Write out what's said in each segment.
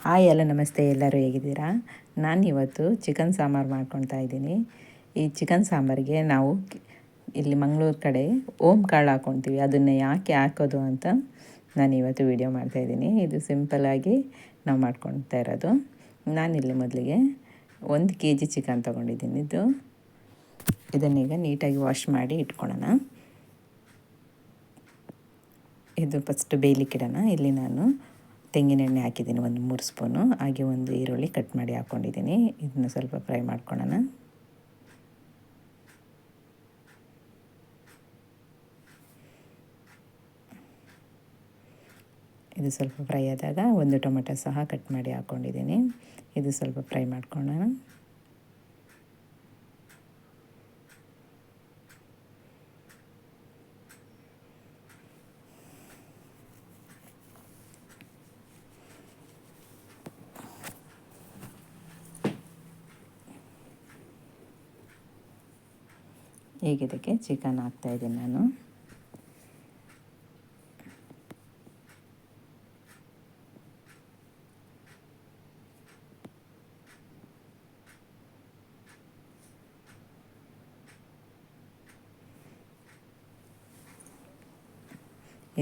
Hi ಎಲ್ಲ ನಮಸ್ತೆ, ಎಲ್ಲರೂ ಹೇಗಿದ್ದೀರಾ? ನಾನು ಇವತ್ತು ಚಿಕನ್ ಸಾಂಬಾರು ಮಾಡ್ಕೊಳ್ತಾ ಇದ್ದೀನಿ. ಈ ಚಿಕನ್ ಸಾಂಬಾರಿಗೆ ನಾವು ಇಲ್ಲಿ ಮಂಗಳೂರು ಕಡೆ ಓಮ್ ಕಾಳು ಹಾಕ್ಕೊಳ್ತೀವಿ. ಅದನ್ನು ಯಾಕೆ ಹಾಕೋದು ಅಂತ ನಾನು ಇವತ್ತು ವೀಡಿಯೋ ಮಾಡ್ತಾಯಿದ್ದೀನಿ. ಇದು ಸಿಂಪಲ್ಲಾಗಿ ನಾವು ಮಾಡ್ಕೊಳ್ತಾ ಇರೋದು. ನಾನಿಲ್ಲಿ ಮೊದಲಿಗೆ 1 kg ಚಿಕನ್ ತೊಗೊಂಡಿದ್ದೀನಿ. ಇದನ್ನೀಗ ನೀಟಾಗಿ ವಾಶ್ ಮಾಡಿ ಇಟ್ಕೊಳ್ಳೋಣ. ಇದು ಫಸ್ಟ್ ಬೇಯಲಿಕ್ಕಿಡೋಣ. ಇಲ್ಲಿ ನಾನು ತೆಂಗಿನೆಣ್ಣೆ ಹಾಕಿದ್ದೀನಿ 3 ಸ್ಪೂನು. ಹಾಗೆ 1 ಈರುಳ್ಳಿ ಕಟ್ ಮಾಡಿ ಹಾಕ್ಕೊಂಡಿದ್ದೀನಿ. ಇದನ್ನು ಸ್ವಲ್ಪ ಫ್ರೈ ಮಾಡ್ಕೊಳ್ಳೋಣ. ಇದು ಸ್ವಲ್ಪ ಫ್ರೈ ಆದಾಗ 1 ಟೊಮೆಟೊ ಸಹ ಕಟ್ ಮಾಡಿ ಹಾಕ್ಕೊಂಡಿದ್ದೀನಿ. ಇದು ಸ್ವಲ್ಪ ಫ್ರೈ ಮಾಡ್ಕೊಳ್ಳೋಣ. ಈಗ ಇದಕ್ಕೆ ಚಿಕನ್ ಹಾಕ್ತಾಯಿದ್ದೀನಿ ನಾನು.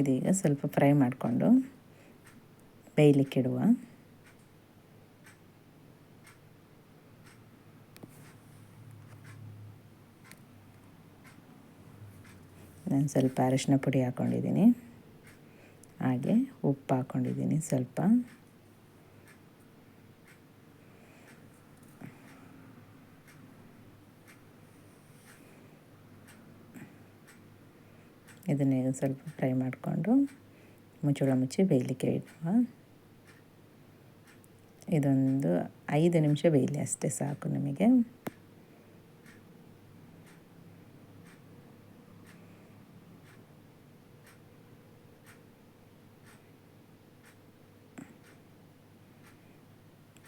ಇದೀಗ ಸ್ವಲ್ಪ ಫ್ರೈ ಮಾಡಿಕೊಂಡು ಬೇಯಲಿಕ್ಕಿಡುವ. ನಾನು ಸ್ವಲ್ಪ ಅರಿಶಿನ ಪುಡಿ ಹಾಕ್ಕೊಂಡಿದ್ದೀನಿ. ಹಾಗೆ ಉಪ್ಪು ಹಾಕ್ಕೊಂಡಿದ್ದೀನಿ ಸ್ವಲ್ಪ. ಇದನ್ನೇ ಸ್ವಲ್ಪ ಫ್ರೈ ಮಾಡಿಕೊಂಡು ಮುಚ್ಚಳ ಮುಚ್ಚಿ ಬೇಯಲಿಕ್ಕೆ ಇಡುವ. ಇದೊಂದು 5 ನಿಮಿಷ ಬೇಯಲಿ ಅಷ್ಟೇ ಸಾಕು ನಮಗೆ.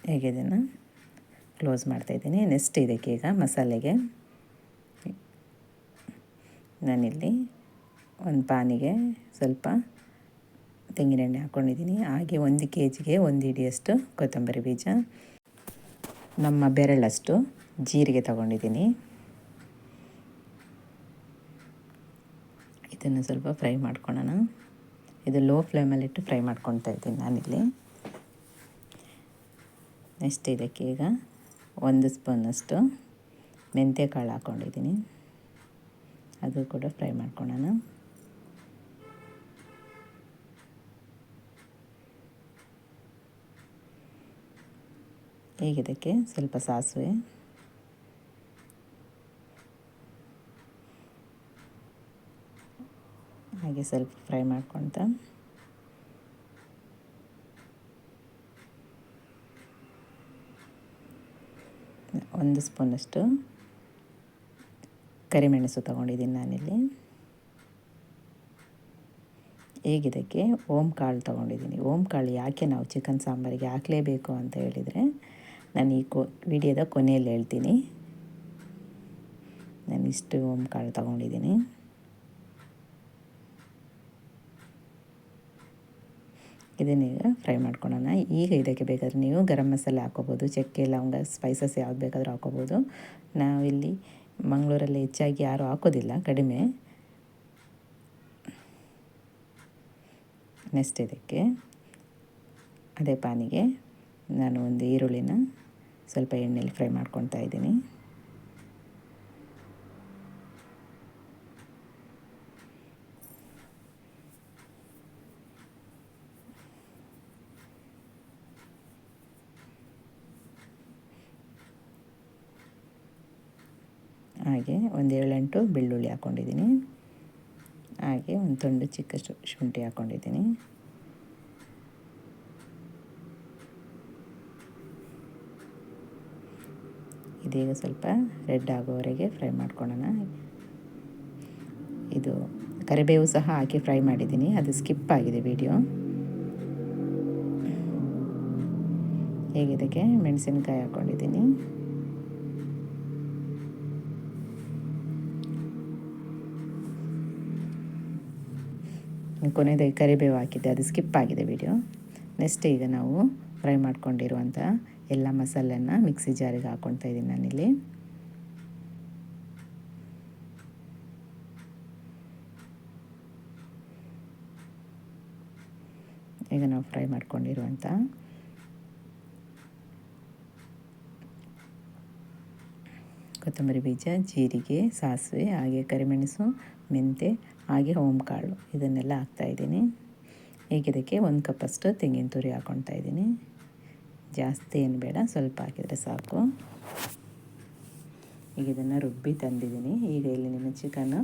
ಹೇಗೆ ಇದನ್ನು ಕ್ಲೋಸ್ ಮಾಡ್ತಾಯಿದ್ದೀನಿ. ನೆಕ್ಸ್ಟ್ ಇದಕ್ಕೆ ಈಗ ಮಸಾಲೆಗೆ ನಾನಿಲ್ಲಿ ಒಂದು ಪಾನಿಗೆ ಸ್ವಲ್ಪ ತೆಂಗಿನೆಣ್ಣೆ ಹಾಕ್ಕೊಂಡಿದ್ದೀನಿ. ಹಾಗೆ 1 kgಗೆ 1 ಹಿಡಿಯಷ್ಟು ಕೊತ್ತಂಬರಿ ಬೀಜ, ನಮ್ಮ ಬೆರಳಷ್ಟು ಜೀರಿಗೆ ತಗೊಂಡಿದ್ದೀನಿ. ಇದನ್ನು ಸ್ವಲ್ಪ ಫ್ರೈ ಮಾಡ್ಕೊಳ್ಳೋಣ. ಇದು ಲೋ ಫ್ಲೇಮಲ್ಲಿಟ್ಟು ಫ್ರೈ ಮಾಡ್ಕೊಳ್ತಾ ಇದ್ದೀನಿ ನಾನಿಲ್ಲಿ. ನೆಕ್ಸ್ಟ್ ಇದಕ್ಕೆ ಈಗ 1 ಸ್ಪೂನಷ್ಟು ಮೆಂತ್ಯ ಕಾಳು ಹಾಕ್ಕೊಂಡಿದ್ದೀನಿ. ಅದು ಕೂಡ ಫ್ರೈ ಮಾಡ್ಕೊಳ್ಳೋಣ. ಈಗ ಇದಕ್ಕೆ ಸ್ವಲ್ಪ ಸಾಸಿವೆ, ಹಾಗೆ ಸ್ವಲ್ಪ ಫ್ರೈ ಮಾಡ್ಕೊಳ್ತಾ 1 ಸ್ಪೂನಷ್ಟು ಕರಿಮೆಣಸು ತೊಗೊಂಡಿದ್ದೀನಿ ನಾನಿಲ್ಲಿ. ಈಗ ಇದಕ್ಕೆ ಓಮ್ ಕಾಳು ತೊಗೊಂಡಿದ್ದೀನಿ. ಓಮ್ ಕಾಳು ಯಾಕೆ ನಾವು ಚಿಕನ್ ಸಾಂಬಾರಿಗೆ ಹಾಕಲೇಬೇಕು ಅಂತ ಹೇಳಿದರೆ ನಾನು ಈ ವಿಡಿಯೋದ ಕೊನೆಯಲ್ಲಿ ಹೇಳ್ತೀನಿ. ನಾನು ಇಷ್ಟು ಓಮ್ ಕಾಳು ತೊಗೊಂಡಿದ್ದೀನಿ. ಇದನ್ನೀಗ ಫ್ರೈ ಮಾಡ್ಕೊಳ್ಳೋಣ. ಈಗ ಇದಕ್ಕೆ ಬೇಕಾದರೆ ನೀವು ಗರಂ ಮಸಾಲೆ ಹಾಕ್ಕೋಬೋದು, ಚಕ್ಕೆ ಲವಂಗ ಸ್ಪೈಸಸ್ ಯಾವ್ದು ಬೇಕಾದರೂ ಹಾಕ್ಕೋಬೋದು. ನಾವಿಲ್ಲಿ ಮಂಗಳೂರಲ್ಲಿ ಹೆಚ್ಚಾಗಿ ಯಾರೂ ಹಾಕೋದಿಲ್ಲ, ಕಡಿಮೆ. ನೆಕ್ಸ್ಟ್ ಇದಕ್ಕೆ ಅದೇ ಪಾನಿಗೆ ನಾನು 1 ಈರುಳ್ಳಿನ ಸ್ವಲ್ಪ ಎಣ್ಣೆಯಲ್ಲಿ ಫ್ರೈ ಮಾಡ್ಕೊಳ್ತಾ ಇದ್ದೀನಿ. ಹಾಗೆ 1 7-8 ಬೆಳ್ಳುಳ್ಳಿ ಹಾಕ್ಕೊಂಡಿದ್ದೀನಿ. ಹಾಗೆ 1 ತುಂಡು ಚಿಕ್ಕ ಶುಂಠಿ ಹಾಕ್ಕೊಂಡಿದ್ದೀನಿ. ಇದೀಗ ಸ್ವಲ್ಪ ರೆಡ್ ಆಗೋವರೆಗೆ ಫ್ರೈ ಮಾಡ್ಕೊಳ್ಳೋಣ. ಇದು ಕರಿಬೇವು ಸಹ ಹಾಕಿ ಫ್ರೈ ಮಾಡಿದ್ದೀನಿ, ಅದು ಸ್ಕಿಪ್ ಆಗಿದೆ ವಿಡಿಯೋ. ಹೇಗೆ ಇದಕ್ಕೆ ಮೆಣಸಿನಕಾಯಿ ಹಾಕ್ಕೊಂಡಿದ್ದೀನಿ. ಕೊನೆಯದಾಗಿ ಕರಿಬೇವು ಹಾಕಿದ್ದೆ, ಅದು ಸ್ಕಿಪ್ ಆಗಿದೆ ವಿಡಿಯೋ. ನೆಕ್ಸ್ಟ್ ಈಗ ನಾವು ಫ್ರೈ ಮಾಡ್ಕೊಂಡಿರುವಂಥ ಎಲ್ಲ ಮಸಾಲೆನ ಮಿಕ್ಸಿ ಜಾರಿಗೆ ಹಾಕ್ಕೊಳ್ತಾ ಇದ್ದೀನಿ ನಾನಿಲ್ಲಿ. ಈಗ ನಾವು ಫ್ರೈ ಮಾಡ್ಕೊಂಡಿರುವಂಥ ಕೊತ್ತಂಬರಿ ಬೀಜ, ಜೀರಿಗೆ, ಸಾಸಿವೆ, ಹಾಗೆ ಕರಿಮೆಣಸು, ಮೆಂತೆ, ಹಾಗೆ ಓಂಕಾಳು ಇದನ್ನೆಲ್ಲ ಹಾಕ್ತಾಯಿದ್ದೀನಿ. ಈಗ ಇದಕ್ಕೆ 1 ಕಪ್ಪಷ್ಟು ತೆಂಗಿನ ತುರಿ ಹಾಕ್ಕೊಳ್ತಾ ಇದ್ದೀನಿ. ಜಾಸ್ತಿ ಏನು ಬೇಡ, ಸ್ವಲ್ಪ ಹಾಕಿದರೆ ಸಾಕು. ಈಗ ಇದನ್ನು ರುಬ್ಬಿ ತಂದಿದ್ದೀನಿ. ಈಗ ಇಲ್ಲಿ ನಿಮ್ಮ ಚಿಕನ್ನು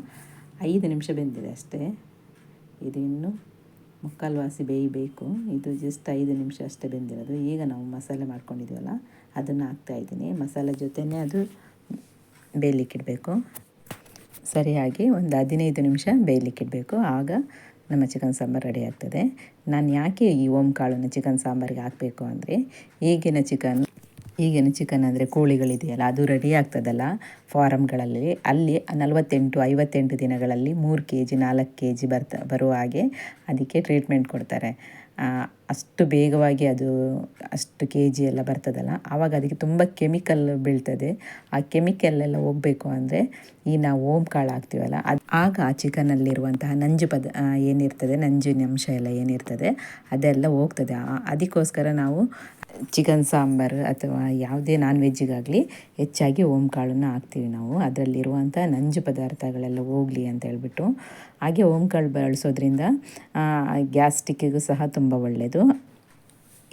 5 ನಿಮಿಷ ಬೆಂದಿದೆ ಅಷ್ಟೇ. ಇದು ಇನ್ನೂ ಮುಕ್ಕಾಲು ವಾಸಿ ಬೇಯಬೇಕು. ಇದು ಜಸ್ಟ್ 5 ನಿಮಿಷ ಅಷ್ಟೇ ಬೆಂದಿರೋದು. ಈಗ ನಾವು ಮಸಾಲೆ ಮಾಡ್ಕೊಂಡಿದ್ದೀವಲ್ಲ ಅದನ್ನು ಹಾಕ್ತಾಯಿದ್ದೀನಿ. ಮಸಾಲೆ ಜೊತೆಯೇ ಅದು ಬೇಯಲಿಕ್ಕಿಡಬೇಕು. ಸರಿಯಾಗಿ ಒಂದು 15 ನಿಮಿಷ ಬೇಯಲಿಕ್ಕಿಡಬೇಕು. ಆಗ ನಮ್ಮ ಚಿಕನ್ ಸಾಂಬಾರು ರೆಡಿ ಆಗ್ತದೆ. ನಾನು ಯಾಕೆ ಈ ಓಂಕಾಳನ್ನು ಚಿಕನ್ ಸಾಂಬಾರಿಗೆ ಹಾಕಬೇಕು ಅಂದರೆ, ಈಗಿನ ಚಿಕನ್ ಅಂದರೆ ಕೋಳಿಗಳಿದೆಯಲ್ಲ, ಅದು ರೆಡಿ ಆಗ್ತದಲ್ಲ ಫಾರಮ್ಗಳಲ್ಲಿ, ಅಲ್ಲಿ 48-58 ದಿನಗಳಲ್ಲಿ 3 kg 4 kg ಬರುವ ಹಾಗೆ ಅದಕ್ಕೆ ಟ್ರೀಟ್ಮೆಂಟ್ ಕೊಡ್ತಾರೆ. ಅಷ್ಟು ಬೇಗವಾಗಿ ಅದು ಅಷ್ಟು kg ಎಲ್ಲ ಬರ್ತದಲ್ಲ, ಆವಾಗ ಅದಕ್ಕೆ ತುಂಬ ಕೆಮಿಕಲ್ ಬೀಳ್ತದೆ. ಆ ಕೆಮಿಕಲ್ಲೆಲ್ಲ ಹೋಗಬೇಕು ಅಂದರೆ ಈ ನಾವು ಓಂಕಾಳು ಹಾಕ್ತೀವಲ್ಲ, ಆಗ ಆ ಚಿಕನ್ನಲ್ಲಿರುವಂತಹ ನಂಜಿನ ಅಂಶ ಎಲ್ಲ ಏನಿರ್ತದೆ ಅದೆಲ್ಲ ಹೋಗ್ತದೆ. ಅದಕ್ಕೋಸ್ಕರ ನಾವು ಚಿಕನ್ ಸಾಂಬಾರು ಅಥವಾ ಯಾವುದೇ ನಾನ್ ವೆಜ್ಜಿಗಾಗಲಿ ಹೆಚ್ಚಾಗಿ ಓಂಕಾಳನ್ನು ಹಾಕ್ತೀವಿ ನಾವು. ಅದರಲ್ಲಿರುವಂಥ ನಂಜು ಪದಾರ್ಥಗಳೆಲ್ಲ ಹೋಗಲಿ ಅಂತ ಹೇಳ್ಬಿಟ್ಟು. ಹಾಗೆ ಓಂಕಾಳು ಬಳಸೋದ್ರಿಂದ ಗ್ಯಾಸ್ಟ್ರಿಕ್ಕಿಗೂ ಸಹ ತುಂಬ ಒಳ್ಳೆಯದು.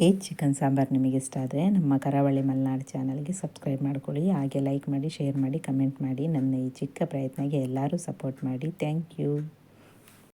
ಈ ಚಿಕನ್ ಸಾಂಬಾರು ನಿಮಗೆ ಇಷ್ಟ ಆದರೆ ನಮ್ಮ ಕರಾವಳಿ ಮಲೆನಾಡು ಚಾನಲ್ಗೆ ಸಬ್ಸ್ಕ್ರೈಬ್ ಮಾಡ್ಕೊಳ್ಳಿ. ಹಾಗೆ ಲೈಕ್ ಮಾಡಿ, ಶೇರ್ ಮಾಡಿ, ಕಮೆಂಟ್ ಮಾಡಿ. ನನ್ನ ಈ ಚಿಕ್ಕ ಪ್ರಯತ್ನಕ್ಕೆ ಎಲ್ಲರೂ ಸಪೋರ್ಟ್ ಮಾಡಿ. Thank you.